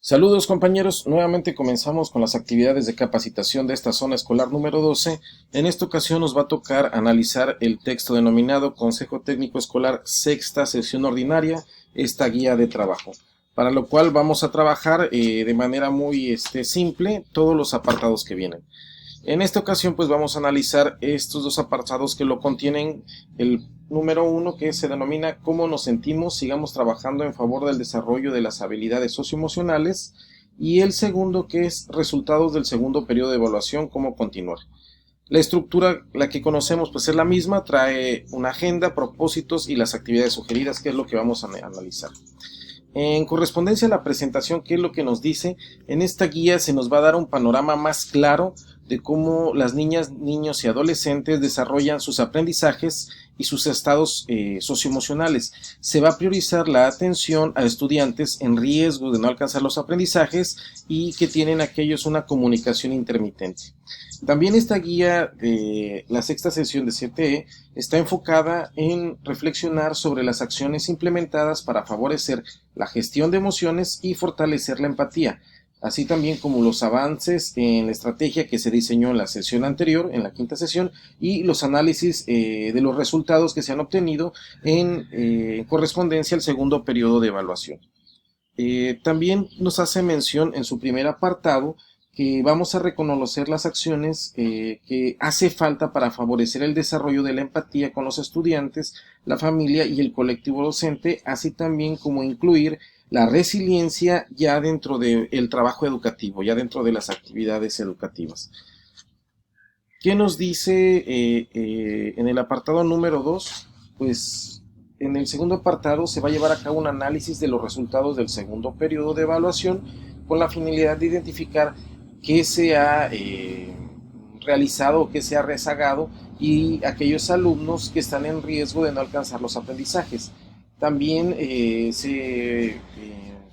Saludos compañeros, nuevamente comenzamos con las actividades de capacitación de esta zona escolar número 12. En esta ocasión nos va a tocar analizar el texto denominado Consejo Técnico Escolar Sexta Sesión Ordinaria, esta guía de trabajo, para lo cual vamos a trabajar de manera muy simple todos los apartados que vienen. En esta ocasión pues vamos a analizar estos dos apartados que lo contienen. El número 1, que se denomina cómo nos sentimos, sigamos trabajando en favor del desarrollo de las habilidades socioemocionales, y el segundo, que es resultados del segundo periodo de evaluación, cómo continuar. La estructura, la que conocemos, pues es la misma, trae una agenda, propósitos y las actividades sugeridas, que es lo que vamos a analizar. En correspondencia a la presentación, ¿qué es lo que nos dice? En esta guía se nos va a dar un panorama más claro de cómo las niñas, niños y adolescentes desarrollan sus aprendizajes y sus estados socioemocionales. Se va a priorizar la atención a estudiantes en riesgo de no alcanzar los aprendizajes y que tienen aquellos una comunicación intermitente. También esta guía de la sexta sesión de CTE está enfocada en reflexionar sobre las acciones implementadas para favorecer la gestión de emociones y fortalecer la empatía, así también como los avances en la estrategia que se diseñó en la sesión anterior, en la quinta sesión, y los análisis de los resultados que se han obtenido en correspondencia al segundo periodo de evaluación. También nos hace mención en su primer apartado que vamos a reconocer las acciones que hace falta para favorecer el desarrollo de la empatía con los estudiantes, la familia y el colectivo docente, así también como incluir la resiliencia ya dentro del trabajo educativo, ya dentro de las actividades educativas. ¿Qué nos dice en el apartado número 2? Pues en el segundo apartado se va a llevar a cabo un análisis de los resultados del segundo periodo de evaluación con la finalidad de identificar qué se ha realizado o qué se ha rezagado y aquellos alumnos que están en riesgo de no alcanzar los aprendizajes. También se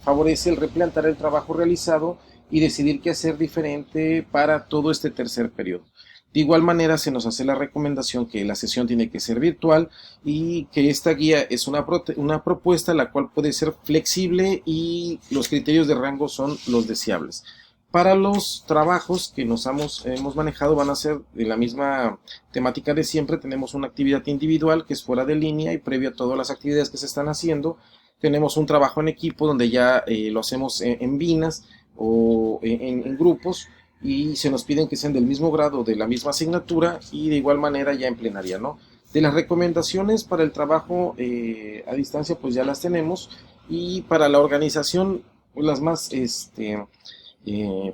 favorece el replantear el trabajo realizado y decidir qué hacer diferente para todo este tercer periodo. De igual manera se nos hace la recomendación que la sesión tiene que ser virtual y que esta guía es una propuesta la cual puede ser flexible y los criterios de rango son los deseables. Para los trabajos que hemos manejado van a ser de la misma temática de siempre. Tenemos una actividad individual que es fuera de línea y previo a todas las actividades que se están haciendo. Tenemos un trabajo en equipo donde ya lo hacemos en binas o en grupos, y se nos piden que sean del mismo grado, de la misma asignatura y de igual manera ya en plenaria, ¿no? De las recomendaciones para el trabajo a distancia pues ya las tenemos, y para la organización pues, las más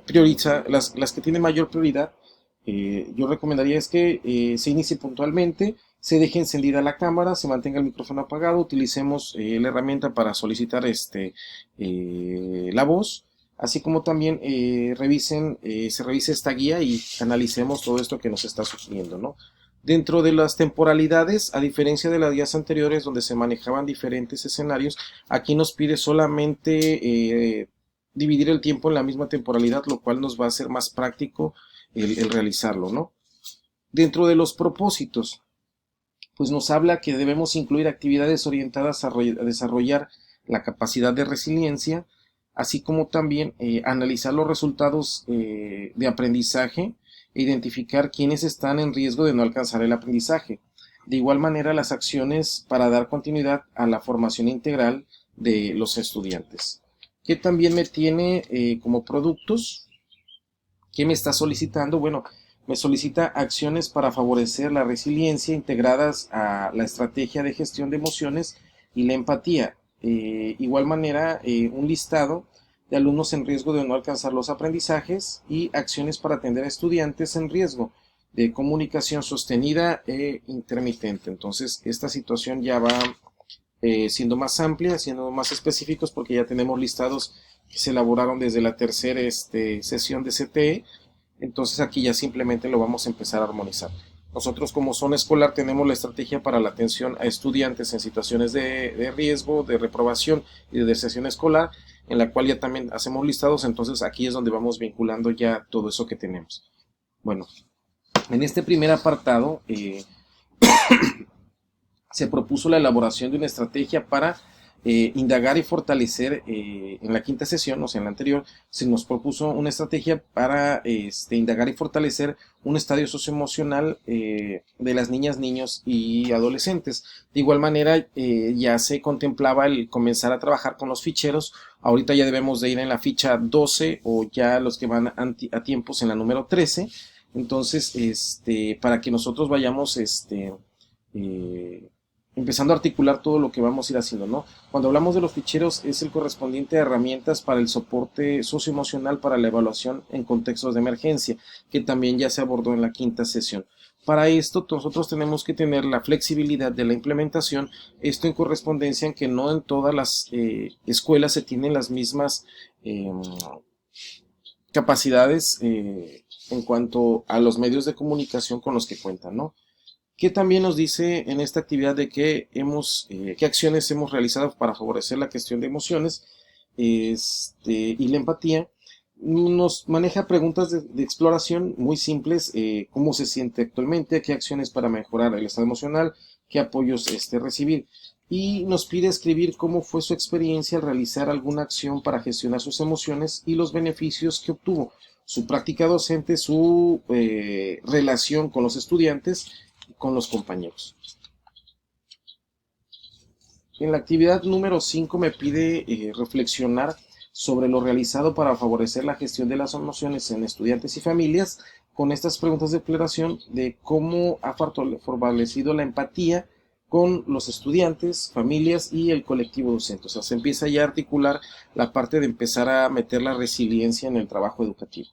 prioriza, las que tienen mayor prioridad, yo recomendaría es que se inicie puntualmente, se deje encendida la cámara, se mantenga el micrófono apagado, utilicemos la herramienta para solicitar la voz, así como también se revise esta guía y analicemos todo esto que nos está sugiriendo, ¿no? Dentro de las temporalidades, a diferencia de las guías anteriores donde se manejaban diferentes escenarios, aquí nos pide solamente dividir el tiempo en la misma temporalidad, lo cual nos va a hacer más práctico el realizarlo, ¿no? Dentro de los propósitos, pues nos habla que debemos incluir actividades orientadas a desarrollar la capacidad de resiliencia, así como también analizar los resultados de aprendizaje e identificar quiénes están en riesgo de no alcanzar el aprendizaje. De igual manera, las acciones para dar continuidad a la formación integral de los estudiantes. ¿Qué también me tiene como productos? ¿Qué me está solicitando? Bueno, me solicita acciones para favorecer la resiliencia integradas a la estrategia de gestión de emociones y la empatía. Igual manera, un listado de alumnos en riesgo de no alcanzar los aprendizajes y acciones para atender a estudiantes en riesgo de comunicación sostenida e intermitente. Entonces, esta situación ya va siendo más amplia, siendo más específicos, porque ya tenemos listados que se elaboraron desde la tercera sesión de CTE. Entonces aquí ya simplemente lo vamos a empezar a armonizar. Nosotros como zona escolar tenemos la estrategia para la atención a estudiantes en situaciones de riesgo, de reprobación y de deserción escolar, en la cual ya también hacemos listados. Entonces aquí es donde vamos vinculando ya todo eso que tenemos. Bueno, en este primer apartado se propuso la elaboración de una estrategia para indagar y fortalecer en la quinta sesión, o sea, en la anterior, se nos propuso una estrategia para indagar y fortalecer un estadio socioemocional de las niñas, niños y adolescentes. De igual manera, ya se contemplaba el comenzar a trabajar con los ficheros. Ahorita ya debemos de ir en la ficha 12 o ya los que van a tiempos en la número 13. Entonces, para que nosotros vayamos, eh, empezando a articular todo lo que vamos a ir haciendo, ¿no? Cuando hablamos de los ficheros es el correspondiente a herramientas para el soporte socioemocional para la evaluación en contextos de emergencia, que también ya se abordó en la quinta sesión. Para esto nosotros tenemos que tener la flexibilidad de la implementación, esto en correspondencia en que no en todas las escuelas se tienen las mismas capacidades en cuanto a los medios de comunicación con los que cuentan, ¿no? Que también nos dice en esta actividad de que qué acciones hemos realizado para favorecer la gestión de emociones y la empatía. Nos maneja preguntas de exploración muy simples, cómo se siente actualmente, qué acciones para mejorar el estado emocional, qué apoyos recibir. Y nos pide escribir cómo fue su experiencia al realizar alguna acción para gestionar sus emociones y los beneficios que obtuvo, su práctica docente, su relación con los estudiantes, con los compañeros. En la actividad número 5 me pide reflexionar sobre lo realizado para favorecer la gestión de las emociones en estudiantes y familias, con estas preguntas de exploración de cómo ha fortalecido la empatía con los estudiantes, familias y el colectivo docente. O sea, se empieza ya a articular la parte de empezar a meter la resiliencia en el trabajo educativo.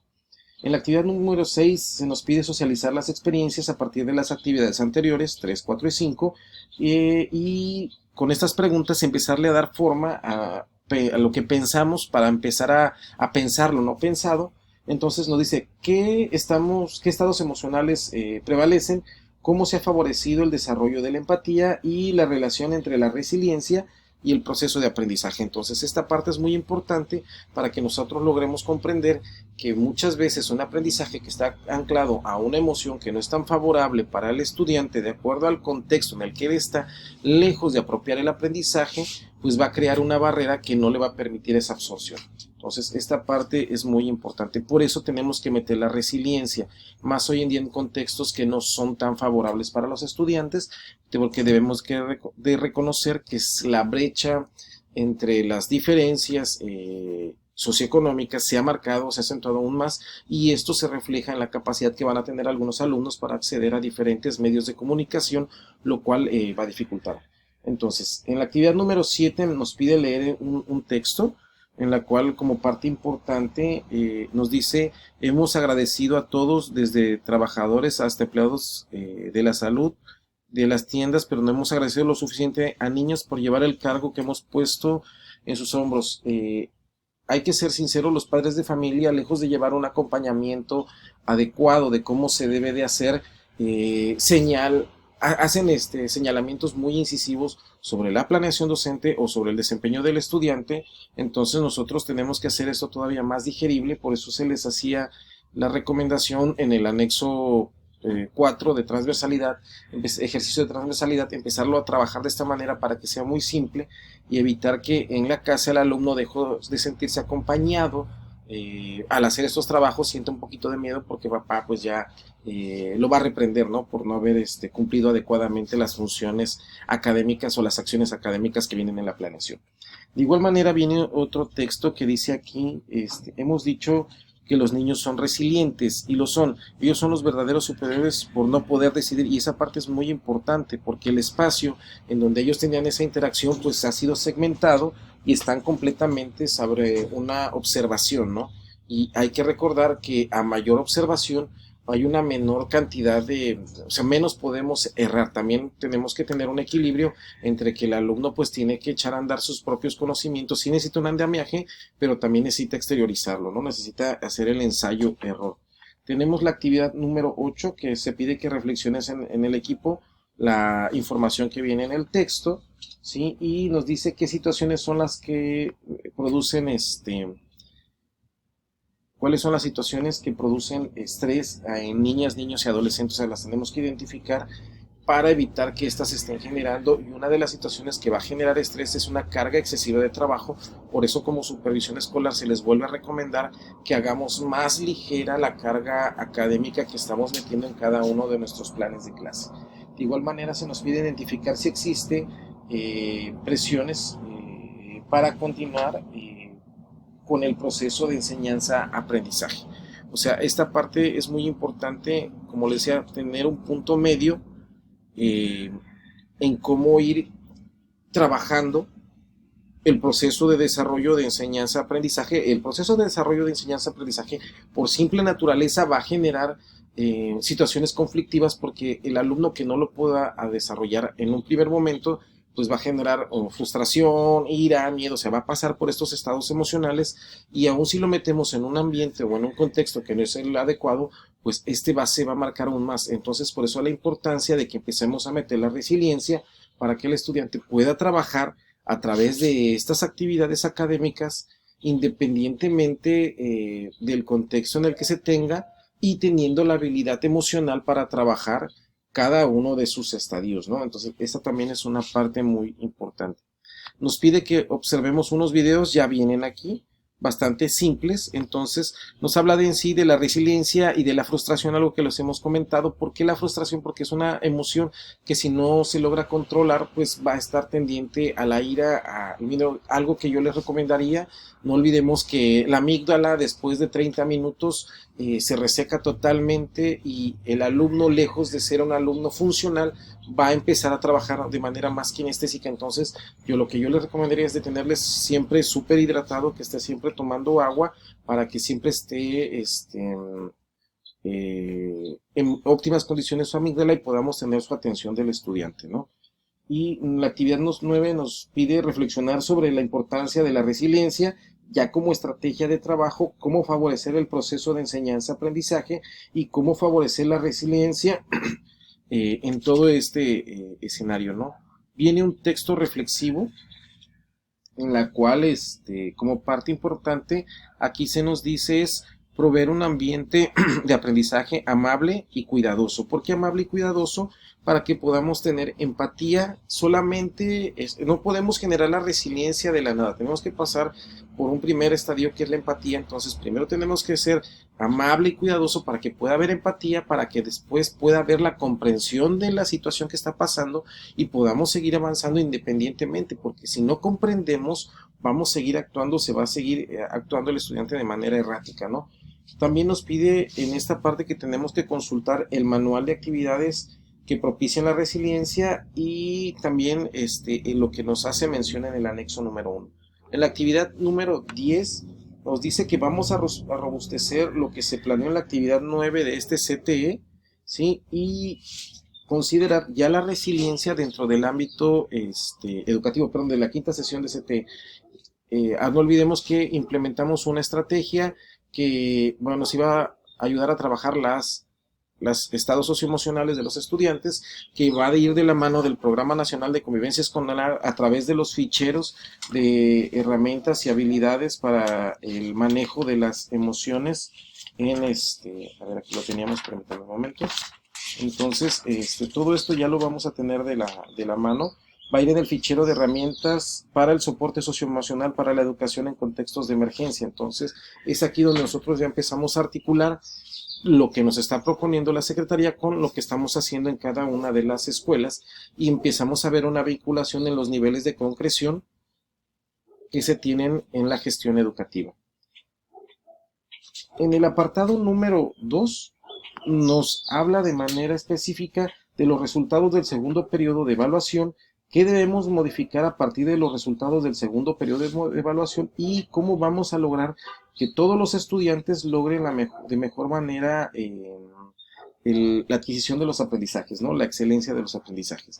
En la actividad número 6 se nos pide socializar las experiencias a partir de las actividades anteriores, 3, 4 y 5, y con estas preguntas empezarle a dar forma a lo que pensamos para empezar a pensar lo no pensado. Entonces nos dice qué estados emocionales prevalecen, cómo se ha favorecido el desarrollo de la empatía y la relación entre la resiliencia y el proceso de aprendizaje. Entonces esta parte es muy importante para que nosotros logremos comprender que muchas veces un aprendizaje que está anclado a una emoción que no es tan favorable para el estudiante de acuerdo al contexto en el que él está, lejos de apropiar el aprendizaje, pues va a crear una barrera que no le va a permitir esa absorción. Entonces esta parte es muy importante, por eso tenemos que meter la resiliencia, más hoy en día en contextos que no son tan favorables para los estudiantes, porque debemos de reconocer que es la brecha entre las diferencias socioeconómicas se ha marcado, se ha acentuado aún más, y esto se refleja en la capacidad que van a tener algunos alumnos para acceder a diferentes medios de comunicación, lo cual va a dificultar. Entonces, en la actividad número 7 nos pide leer un texto en la cual como parte importante nos dice: hemos agradecido a todos, desde trabajadores hasta empleados de la salud, de las tiendas, pero no hemos agradecido lo suficiente a niños por llevar el cargo que hemos puesto en sus hombros. Hay que ser sinceros, los padres de familia, lejos de llevar un acompañamiento adecuado de cómo se debe de hacer, hacen señalamientos muy incisivos sobre la planeación docente o sobre el desempeño del estudiante. Entonces nosotros tenemos que hacer esto todavía más digerible, por eso se les hacía la recomendación en el anexo 4 de transversalidad, ejercicio de transversalidad, empezarlo a trabajar de esta manera para que sea muy simple y evitar que en la casa el alumno deje de sentirse acompañado. Al hacer estos trabajos siente un poquito de miedo porque papá pues ya lo va a reprender, ¿no? Por no haber cumplido adecuadamente las funciones académicas o las acciones académicas que vienen en la planeación. De igual manera viene otro texto que dice aquí, hemos dicho que los niños son resilientes, y lo son. Ellos son los verdaderos superiores por no poder decidir, y esa parte es muy importante porque el espacio en donde ellos tenían esa interacción pues ha sido segmentado y están completamente sobre una observación, ¿no? Y hay que recordar que a mayor observación hay una menor cantidad o sea, menos podemos errar. También tenemos que tener un equilibrio entre que el alumno pues tiene que echar a andar sus propios conocimientos, sí necesita un andamiaje, pero también necesita exteriorizarlo, ¿no? Necesita hacer el ensayo-error. Tenemos la actividad número 8 que se pide que reflexiones en el equipo la información que viene en el texto, ¿sí? Y nos dice qué situaciones son las que producen cuáles son las situaciones que producen estrés en niñas, niños y adolescentes. O sea, las tenemos que identificar para evitar que éstas estén generando, y una de las situaciones que va a generar estrés es una carga excesiva de trabajo. Por eso, como supervisión escolar, se les vuelve a recomendar que hagamos más ligera la carga académica que estamos metiendo en cada uno de nuestros planes de clase. De igual manera, se nos pide identificar si existe presiones para continuar con el proceso de enseñanza-aprendizaje. O sea, esta parte es muy importante, como les decía, tener un punto medio en cómo ir trabajando el proceso de desarrollo de enseñanza-aprendizaje. El proceso de desarrollo de enseñanza-aprendizaje, por simple naturaleza, va a generar situaciones conflictivas, porque el alumno que no lo pueda desarrollar en un primer momento, pues va a generar frustración, ira, miedo, o sea, va a pasar por estos estados emocionales, y aún si lo metemos en un ambiente o en un contexto que no es el adecuado, pues se va a marcar aún más. Entonces, por eso la importancia de que empecemos a meter la resiliencia para que el estudiante pueda trabajar a través de estas actividades académicas, independientemente del contexto en el que se tenga, y teniendo la habilidad emocional para trabajar cada uno de sus estadios, ¿no? Entonces, esta también es una parte muy importante. Nos pide que observemos unos videos, ya vienen aquí, bastante simples. Entonces, nos habla de en sí de la resiliencia y de la frustración, algo que les hemos comentado. ¿Por qué la frustración? Porque es una emoción que, si no se logra controlar, pues va a estar tendiente a la ira, algo que yo les recomendaría. No olvidemos que la amígdala, después de 30 minutos, se reseca totalmente, y el alumno, lejos de ser un alumno funcional, va a empezar a trabajar de manera más kinestésica. Entonces, lo que yo les recomendaría es de tenerles siempre súper hidratado, que esté siempre tomando agua, para que siempre esté en óptimas condiciones su amígdala, y podamos tener su atención del estudiante, ¿no? Y la actividad 9 nos pide reflexionar sobre la importancia de la resiliencia, ya como estrategia de trabajo, cómo favorecer el proceso de enseñanza-aprendizaje y cómo favorecer la resiliencia en todo este escenario, ¿no? Viene un texto reflexivo en la cual, como parte importante, aquí se nos dice es proveer un ambiente de aprendizaje amable y cuidadoso. ¿Por qué amable y cuidadoso? Para que podamos tener empatía. Solamente no podemos generar la resiliencia de la nada, tenemos que pasar por un primer estadio, que es la empatía. Entonces, primero tenemos que ser amable y cuidadoso para que pueda haber empatía, para que después pueda haber la comprensión de la situación que está pasando, y podamos seguir avanzando independientemente, porque si no comprendemos, vamos a seguir actuando, se va a seguir actuando el estudiante de manera errática, ¿no? También nos pide en esta parte que tenemos que consultar el manual de actividades que propician la resiliencia, y también lo que nos hace mención en el anexo número 1. En la actividad número 10 nos dice que vamos a robustecer lo que se planeó en la actividad 9 de este CTE, ¿sí? Y considerar ya la resiliencia dentro del ámbito educativo, perdón, de la quinta sesión de CTE. No olvidemos que implementamos una estrategia que, bueno, nos iba a ayudar a trabajar los estados socioemocionales de los estudiantes, que va a ir de la mano del Programa Nacional de Convivencia Escolar, a través de los ficheros de herramientas y habilidades para el manejo de las emociones en a ver, aquí lo teníamos, permítanme un momento. Entonces, todo esto ya lo vamos a tener de la mano. Va a ir en el fichero de herramientas para el soporte socioemocional para la educación en contextos de emergencia. Entonces, es aquí donde nosotros ya empezamos a articular lo que nos está proponiendo la Secretaría con lo que estamos haciendo en cada una de las escuelas, y empezamos a ver una vinculación en los niveles de concreción que se tienen en la gestión educativa. En el apartado número 2 nos habla de manera específica de los resultados del segundo periodo de evaluación, qué debemos modificar a partir de los resultados del segundo periodo de evaluación, y cómo vamos a lograr que todos los estudiantes logren de mejor manera la adquisición de los aprendizajes, ¿no? La excelencia de los aprendizajes.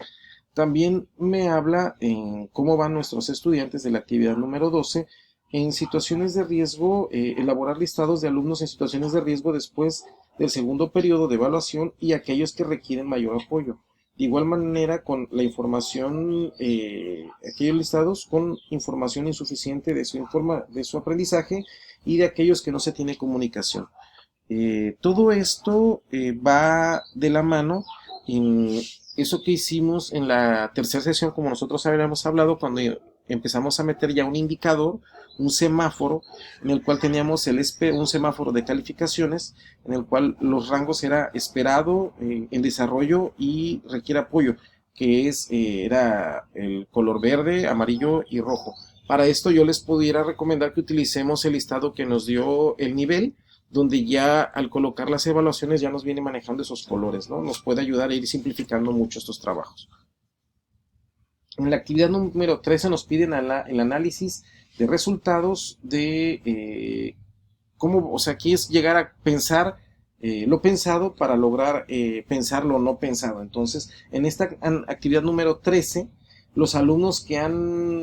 También me habla en cómo van nuestros estudiantes de la actividad número 12 en situaciones de riesgo, elaborar listados de alumnos en situaciones de riesgo después del segundo periodo de evaluación, y aquellos que requieren mayor apoyo. De igual manera, con la información, aquellos listados con información insuficiente de su aprendizaje, y de aquellos que no se tiene comunicación. Todo esto va de la mano en eso que hicimos en la tercera sesión, como nosotros habíamos hablado, cuando empezamos a meter ya un indicador, un semáforo, en el cual teníamos un semáforo de calificaciones, en el cual los rangos era esperado, en desarrollo y requiere apoyo, que era el color verde, amarillo y rojo. Para esto yo les pudiera recomendar que utilicemos el listado que nos dio el nivel, donde ya al colocar las evaluaciones ya nos viene manejando esos colores, ¿no? Nos puede ayudar a ir simplificando mucho estos trabajos. En la actividad número 13 nos piden el análisis de resultados de cómo, o sea, aquí es llegar a pensar lo pensado para lograr pensar lo no pensado. Entonces, en esta actividad número 13, los alumnos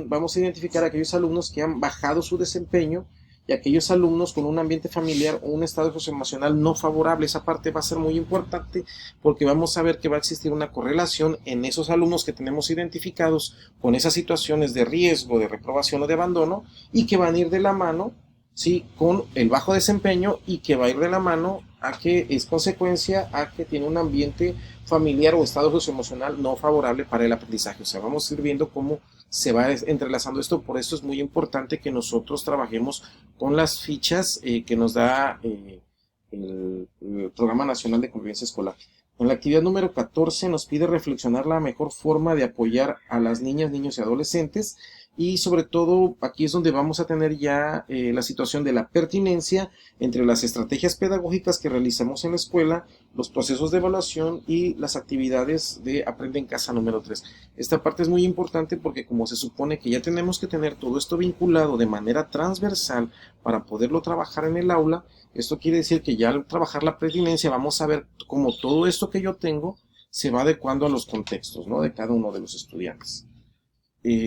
vamos a identificar a aquellos alumnos que han bajado su desempeño y aquellos alumnos con un ambiente familiar o un estado socioemocional no favorable. Esa parte va a ser muy importante porque vamos a ver que va a existir una correlación en esos alumnos que tenemos identificados con esas situaciones de riesgo, de reprobación o de abandono, y que van a ir de la mano, ¿sí?, con el bajo desempeño, y que va a ir de la mano a que es consecuencia a que tiene un ambiente familiar o estado socioemocional no favorable para el aprendizaje. O sea, vamos a ir viendo cómo se va entrelazando esto. Por eso es muy importante que nosotros trabajemos con las fichas que nos da el Programa Nacional de Convivencia Escolar. En la actividad número 14 nos pide reflexionar la mejor forma de apoyar a las niñas, niños y adolescentes, y sobre todo aquí es donde vamos a tener ya la situación de la pertinencia entre las estrategias pedagógicas que realizamos en la escuela, los procesos de evaluación y las actividades de Aprende en Casa número 3. Esta parte es muy importante porque como se supone que ya tenemos que tener todo esto vinculado de manera transversal para poderlo trabajar en el aula, esto quiere decir que ya al trabajar la pertinencia vamos a ver cómo todo esto que yo tengo se va adecuando a los contextos, ¿no?, de cada uno de los estudiantes.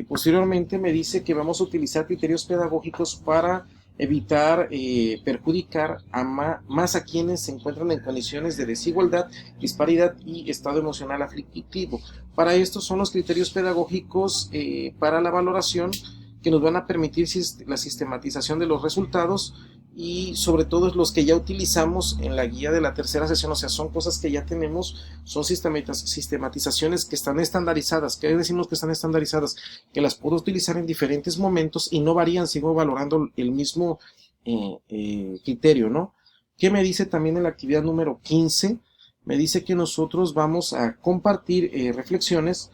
Posteriormente me dice que vamos a utilizar criterios pedagógicos para evitar perjudicar más a quienes se encuentran en condiciones de desigualdad, disparidad y estado emocional aflictivo. Para esto son los criterios pedagógicos para la valoración, que nos van a permitir la sistematización de los resultados, y sobre todo los que ya utilizamos en la guía de la tercera sesión. O sea, son cosas que ya tenemos, son sistematizaciones que están estandarizadas. ¿Qué decimos que están estandarizadas? Que las puedo utilizar en diferentes momentos y no varían, sigo valorando el mismo criterio, ¿no? ¿Qué me dice también en la actividad número 15? Me dice que nosotros vamos a compartir reflexiones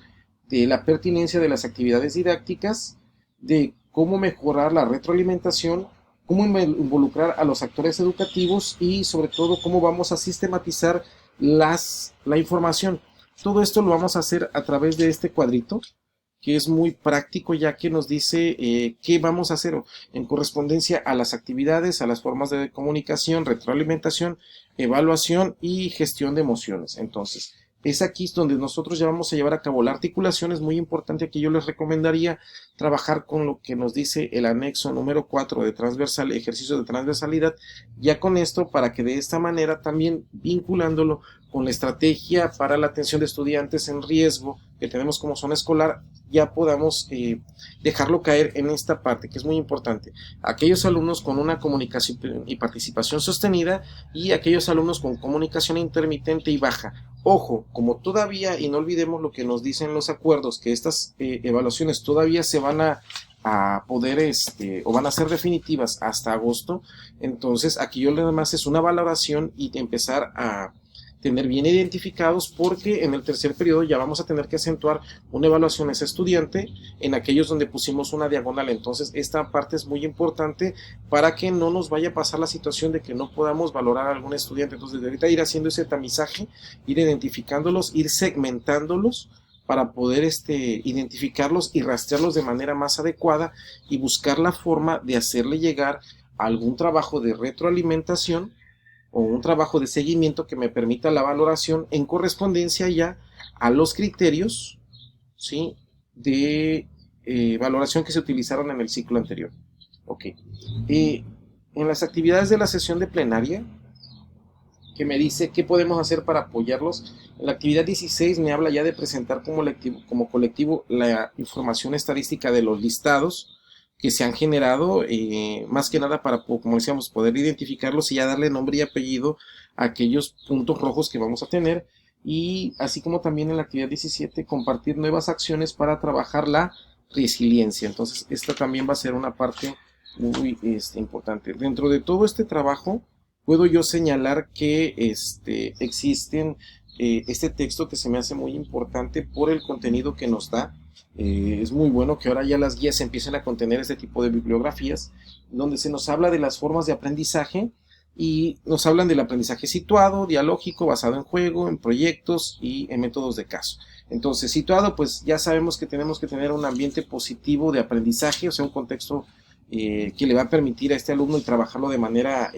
de la pertinencia de las actividades didácticas, de cómo mejorar la retroalimentación, cómo involucrar a los actores educativos y sobre todo cómo vamos a sistematizar la información. Todo esto lo vamos a hacer a través de este cuadrito, que es muy práctico, ya que nos dice qué vamos a hacer en correspondencia a las actividades, a las formas de comunicación, retroalimentación, evaluación y gestión de emociones. Entonces, es aquí donde nosotros ya vamos a llevar a cabo la articulación. Es muy importante que yo les recomendaría trabajar con lo que nos dice el anexo número 4 de ejercicio de transversalidad, ya con esto, para que de esta manera también vinculándolo con la estrategia para la atención de estudiantes en riesgo que tenemos como zona escolar, ya podamos dejarlo caer en esta parte, que es muy importante. Aquellos alumnos con una comunicación y participación sostenida, y aquellos alumnos con comunicación intermitente y baja. Ojo, como todavía, y no olvidemos lo que nos dicen los acuerdos, que estas evaluaciones todavía se van a poder, o van a ser definitivas hasta agosto. Entonces, aquí yo nada más es una valoración y empezar a tener bien identificados, porque en el tercer periodo ya vamos a tener que acentuar una evaluación a ese estudiante en aquellos donde pusimos una diagonal. Entonces esta parte es muy importante para que no nos vaya a pasar la situación de que no podamos valorar a algún estudiante. Entonces de ahorita ir haciendo ese tamizaje, ir identificándolos, ir segmentándolos para poder identificarlos y rastrearlos de manera más adecuada, y buscar la forma de hacerle llegar algún trabajo de retroalimentación o un trabajo de seguimiento que me permita la valoración en correspondencia ya a los criterios, ¿sí?, de valoración que se utilizaron en el ciclo anterior. Ok. En las actividades de la sesión de plenaria, que me dice qué podemos hacer para apoyarlos, en la actividad 16 me habla ya de presentar como colectivo la información estadística de los listados que se han generado, más que nada para, como decíamos, poder identificarlos y ya darle nombre y apellido a aquellos puntos rojos que vamos a tener. y así como también en la actividad 17 compartir nuevas acciones para trabajar la resiliencia. Entonces esta también va a ser una parte muy importante. Dentro de todo este trabajo puedo yo señalar que existen este texto que se me hace muy importante por el contenido que nos da. Es muy bueno que ahora ya las guías empiecen a contener este tipo de bibliografías donde se nos habla de las formas de aprendizaje y nos hablan del aprendizaje situado, dialógico, basado en juego, en proyectos y en métodos de caso. Entonces, situado, pues ya sabemos que tenemos que tener un ambiente positivo de aprendizaje, o sea, un contexto que le va a permitir a este alumno y trabajarlo de manera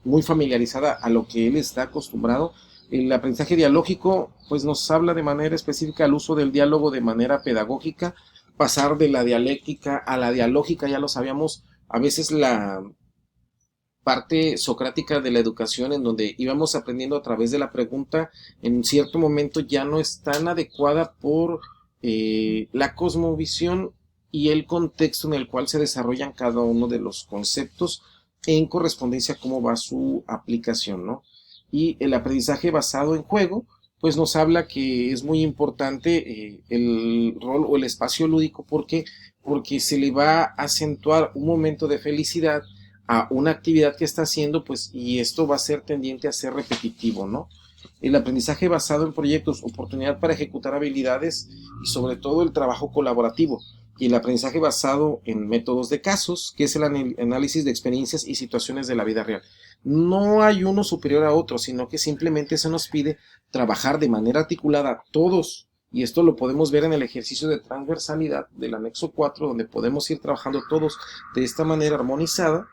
muy familiarizada a lo que él está acostumbrado. El aprendizaje dialógico, pues nos habla de manera específica al uso del diálogo de manera pedagógica, pasar de la dialéctica a la dialógica, ya lo sabíamos, a veces la parte socrática de la educación en donde íbamos aprendiendo a través de la pregunta, en cierto momento ya no es tan adecuada por la cosmovisión y el contexto en el cual se desarrollan cada uno de los conceptos en correspondencia a cómo va su aplicación, ¿no? Y el aprendizaje basado en juego, pues nos habla que es muy importante el rol o el espacio lúdico porque se le va a acentuar un momento de felicidad a una actividad que está haciendo, pues, y esto va a ser tendiente a ser repetitivo, ¿no? El aprendizaje basado en proyectos, oportunidad para ejecutar habilidades y sobre todo el trabajo colaborativo. Y el aprendizaje basado en métodos de casos, que es el análisis de experiencias y situaciones de la vida real. No hay uno superior a otro, sino que simplemente se nos pide trabajar de manera articulada todos, y esto lo podemos ver en el ejercicio de transversalidad del anexo 4, donde podemos ir trabajando todos de esta manera armonizada,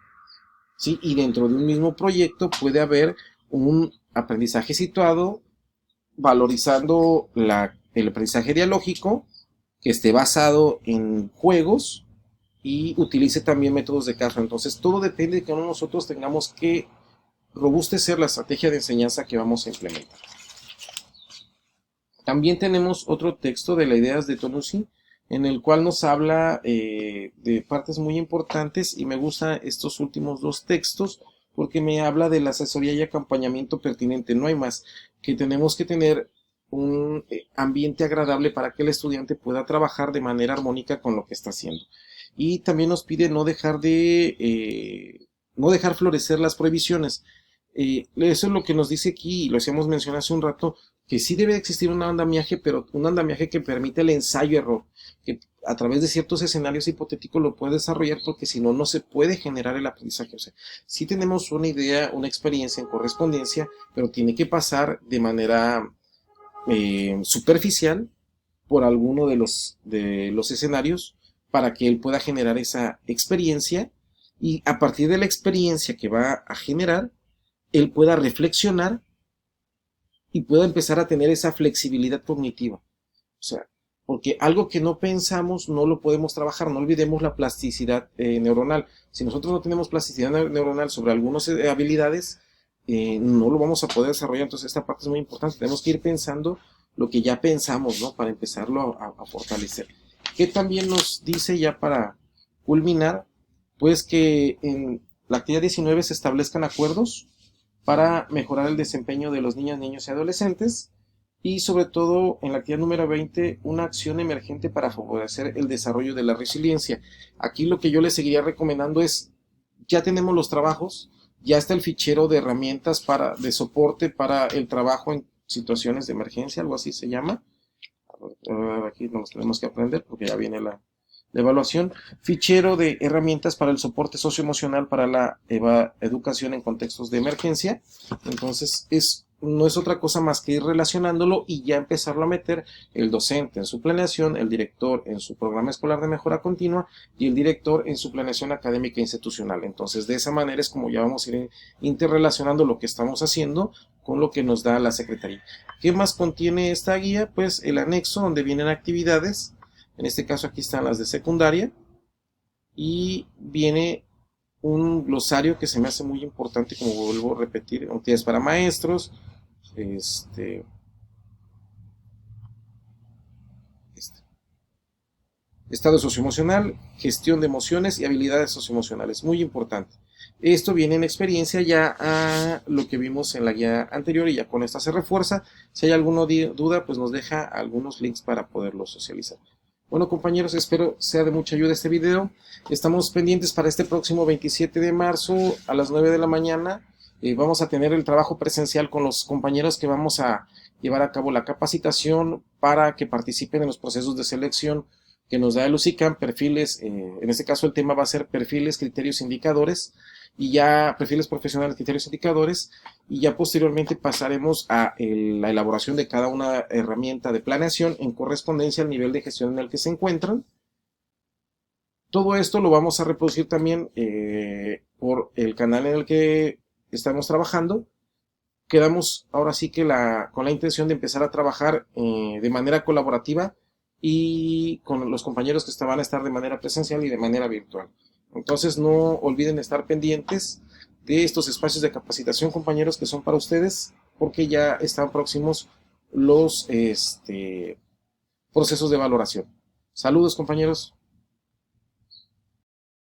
¿sí? Y dentro de un mismo proyecto puede haber un aprendizaje situado, valorizando el aprendizaje dialógico, que esté basado en juegos y utilice también métodos de caso. Entonces todo depende de que nosotros tengamos que robustecer la estrategia de enseñanza que vamos a implementar. También tenemos otro texto de las ideas de Tonucci, en el cual nos habla de partes muy importantes, y me gustan estos últimos dos textos porque me habla de la asesoría y acompañamiento pertinente. No hay más, que tenemos que tener un ambiente agradable para que el estudiante pueda trabajar de manera armónica con lo que está haciendo. Y también nos pide no dejar florecer las prohibiciones. Eso es lo que nos dice aquí, y lo hacíamos mencionar hace un rato, que sí debe existir un andamiaje, pero un andamiaje que permite el ensayo-error, que a través de ciertos escenarios hipotéticos lo puede desarrollar, porque si no, no se puede generar el aprendizaje. O sea, sí tenemos una idea, una experiencia en correspondencia, pero tiene que pasar de manera superficial por alguno de los escenarios para que él pueda generar esa experiencia, y a partir de la experiencia que va a generar, él pueda reflexionar y pueda empezar a tener esa flexibilidad cognitiva. O sea, porque algo que no pensamos no lo podemos trabajar. No olvidemos la plasticidad neuronal. Si nosotros no tenemos plasticidad neuronal sobre algunas habilidades, no lo vamos a poder desarrollar. Entonces esta parte es muy importante. Tenemos que ir pensando lo que ya pensamos, ¿no? Para empezarlo a fortalecer. ¿Qué también nos dice, ya para culminar? Pues que en la actividad 19 se establezcan acuerdos para mejorar el desempeño de los niños, niños y adolescentes, y sobre todo en la actividad número 20, una acción emergente para favorecer el desarrollo de la resiliencia. Aquí lo que yo les seguiría recomendando es, ya tenemos los trabajos, ya está el fichero de herramientas de soporte para el trabajo en situaciones de emergencia, algo así se llama. Aquí nos tenemos que aprender porque ya viene la evaluación. Fichero de herramientas para el soporte socioemocional para la educación en contextos de emergencia. Entonces no es otra cosa más que ir relacionándolo y ya empezarlo a meter el docente en su planeación, el director en su programa escolar de mejora continua y el director en su planeación académica institucional. Entonces de esa manera es como ya vamos a ir interrelacionando lo que estamos haciendo con lo que nos da la Secretaría. ¿Qué más contiene esta guía? Pues el anexo donde vienen actividades. En este caso aquí están las de secundaria, y viene un glosario que se me hace muy importante, como vuelvo a repetir, actividades para maestros, estado socioemocional, gestión de emociones y habilidades socioemocionales, muy importante. Esto viene en experiencia ya a lo que vimos en la guía anterior y ya con esta se refuerza. Si hay alguna duda, pues nos deja algunos links para poderlo socializar. Bueno, compañeros, espero sea de mucha ayuda este video. Estamos pendientes para este próximo 27 de marzo a las 9 de la mañana. Vamos a tener el trabajo presencial con los compañeros que vamos a llevar a cabo la capacitación para que participen en los procesos de selección que nos da el UCICAM, perfiles, en este caso el tema va a ser perfiles, criterios, indicadores, y ya perfiles profesionales, criterios, indicadores, y ya posteriormente pasaremos a la elaboración de cada una herramienta de planeación en correspondencia al nivel de gestión en el que se encuentran. Todo esto lo vamos a reproducir también por el canal en el que estamos trabajando. Quedamos ahora sí que con la intención de empezar a trabajar de manera colaborativa y con los compañeros que van a estar de manera presencial y de manera virtual. Entonces no olviden estar pendientes de estos espacios de capacitación, compañeros, que son para ustedes, porque ya están próximos los procesos de valoración. Saludos, compañeros.